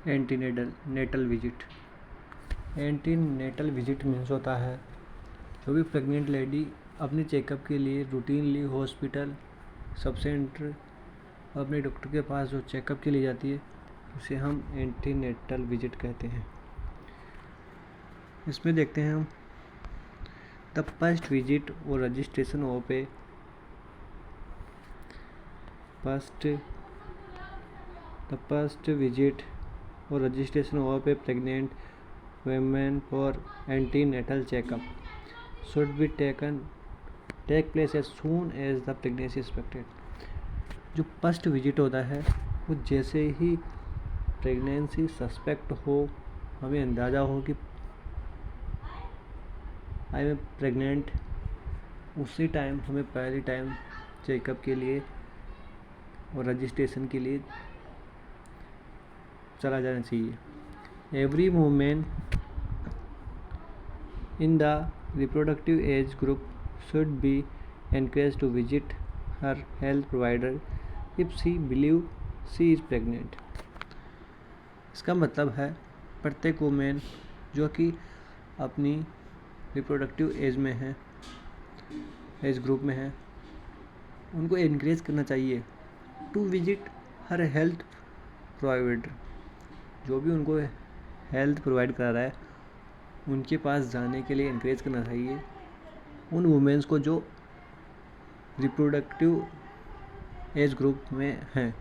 Antenatal natal visit. Antenatal visit means होता है जो भी प्रेग्नेंट लेडी अपने चेकअप के लिए रूटीनली हॉस्पिटल, सब सेंटर, अपने डॉक्टर के पास जो चेकअप के लिए जाती है उसे हम एंटीनेटल विजिट कहते हैं। इसमें देखते हैं हम द फर्स्ट विजिट और registration of a first visit और registration of a pregnant women for antenatal checkup should be take place as soon as the pregnancy is expected। जो फर्स्ट विजिट होता है वो जैसे ही प्रेगनेंसी सस्पेक्ट हो, हमें अंदाज़ा हो कि आई एम प्रेग्नेंट, उसी टाइम हमें पहली टाइम चेकअप के लिए और रजिस्ट्रेशन के लिए चला जाना चाहिए। Every woman in the reproductive age group should be encouraged to visit her health provider if she believes she is pregnant। इसका मतलब है प्रत्येक वुमेन जो कि अपनी रिप्रोडक्टिव एज में है, एज ग्रुप में है, उनको एनकरेज करना चाहिए टू विजिट हर हेल्थ प्रोवाइडर। जो भी उनको हेल्थ प्रोवाइड कर रहा है उनके पास जाने के लिए इनक्रेज करना चाहिए उन वुमेन्स को जो रिप्रोडक्टिव एज ग्रुप में हैं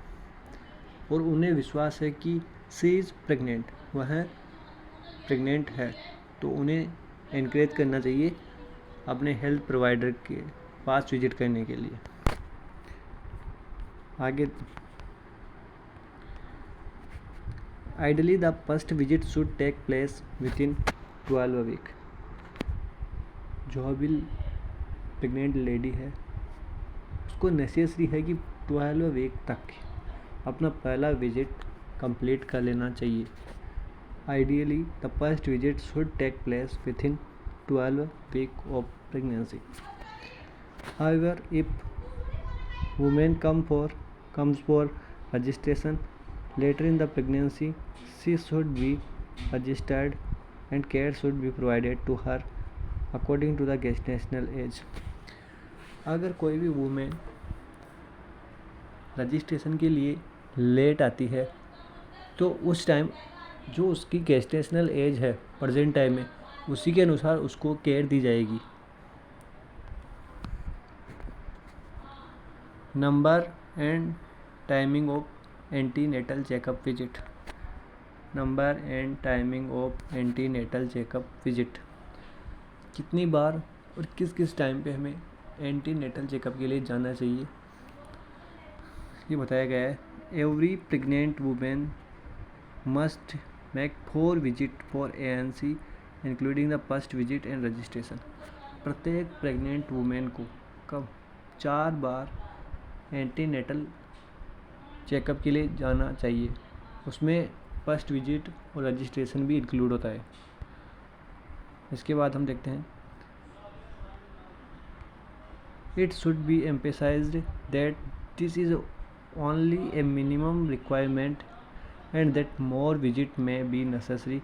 और उन्हें विश्वास है कि शी इज़ प्रेग्नेंट, वह प्रेग्नेंट है, तो उन्हें इनक्रेज करना चाहिए अपने हेल्थ प्रोवाइडर के पास विजिट करने के लिए। आगे Ideally, the first visit should take place within 12 week। जो भी प्रेग्नेंट लेडी है उसको नेसेसरी है कि 12 वीक तक अपना पहला विजिट कंप्लीट कर लेना चाहिए। Ideally, the first visit should take place within 12 week of pregnancy। However, if woman comes for registration later in the pregnancy, she should be registered and care should be provided to her according to the gestational age। अगर कोई भी women registration के लिए late आती है तो उस time जो उसकी गेस्टेशनल एज है प्रेजेंट टाइम में, उसी के अनुसार उसको केयर दी जाएगी। Number and timing of antenatal checkup visit. Number and timing of antenatal checkup visit. कितनी बार और किस किस टाइम पे हमें एंटीनेटल चेकअप के लिए जाना चाहिए ये बताया गया है। Every pregnant women must make 4 visit for ANC including the first visit and registration. प्रत्येक प्रेग्नेंट वुमेन को कब 4 बार एंटीनेटल चेकअप के लिए जाना चाहिए, उसमें फर्स्ट विजिट और रजिस्ट्रेशन भी इंक्लूड होता है। इसके बाद हम देखते हैं it should be emphasized that this is only a minimum requirement and that more visit may be necessary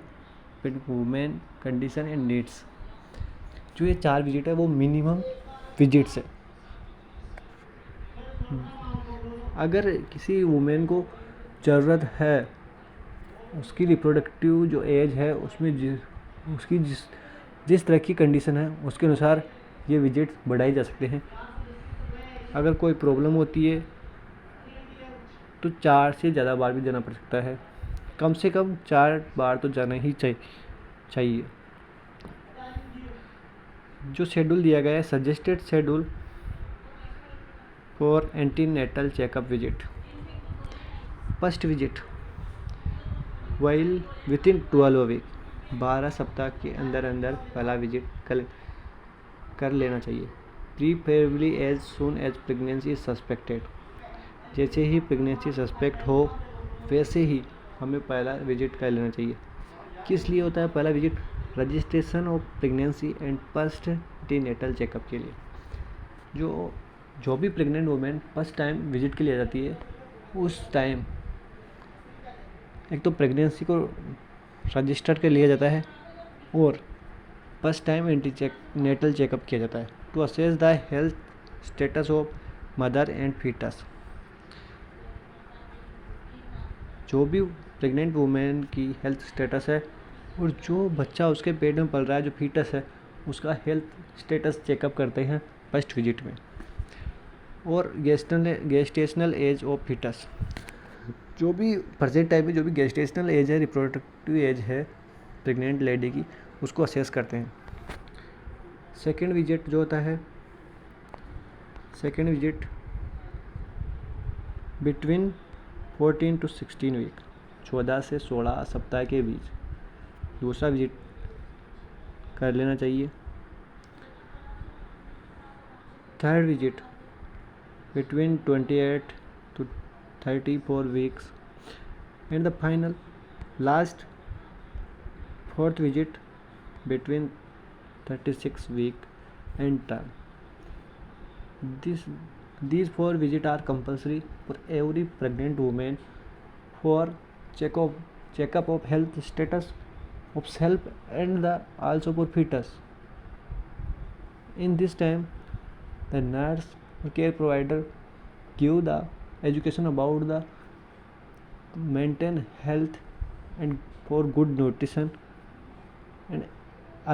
with women condition and needs. जो ये 4 विजिट है वो मिनिमम विजिट्स है। अगर किसी वुमेन को ज़रूरत है, उसकी रिप्रोडक्टिव जो एज है उसमें उसकी जिस तरह की कंडीशन है उसके अनुसार ये विजिट बढ़ाए जा सकते हैं। अगर कोई प्रॉब्लम होती है तो 4 से ज़्यादा बार भी जाना पड़ सकता है। कम से कम 4 बार तो जाना ही चाहिए। जो शेड्यूल दिया गया है, suggested schedule for antenatal checkup visit. First visit while within 12 week, 12 सप्ताह के अंदर अंदर पहला विजिट कर लेना चाहिए। Preferably as soon as pregnancy suspected. जैसे ही प्रेगनेंसी सस्पेक्ट हो वैसे ही हमें पहला विजिट कर लेना चाहिए। किस लिए होता है पहला visit? Registration of pregnancy and first antenatal checkup के लिए। जो भी pregnant women first time visit के लिए जाती है उस टाइम एक तो प्रेगनेंसी को रजिस्टर कर लिया जाता है और फर्स्ट टाइम नेटल चेकअप किया जाता है to assess the health status of mother and foetus. जो भी प्रेग्नेंट वुमेन की हेल्थ स्टेटस है और जो बच्चा उसके पेट में पल रहा है, जो फीटस है, उसका हेल्थ स्टेटस चेकअप करते हैं फर्स्ट विजिट में। और गेस्टेशनल एज ऑफ फीटस, जो भी प्रेजेंट टाइम में जो भी गेस्टेशनल एज है, रिप्रोडक्टिव एज है प्रेग्नेंट लेडी की, उसको असेस करते हैं। सेकेंड विजिट जो होता है, second visit between 14 to 16 week, 14 से 16 सप्ताह के बीच दूसरा विजिट कर लेना चाहिए। Third visit between 28 to 34 weeks and the final last fourth visit between 36 week and term. These 4 visits are compulsory for every pregnant woman for checkup of health status of self and also for fetus. In this time, the nurse or care provider give the education about the maintain health and for good nutrition and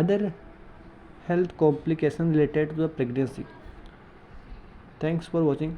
other health complications related to the pregnancy. Thanks for watching.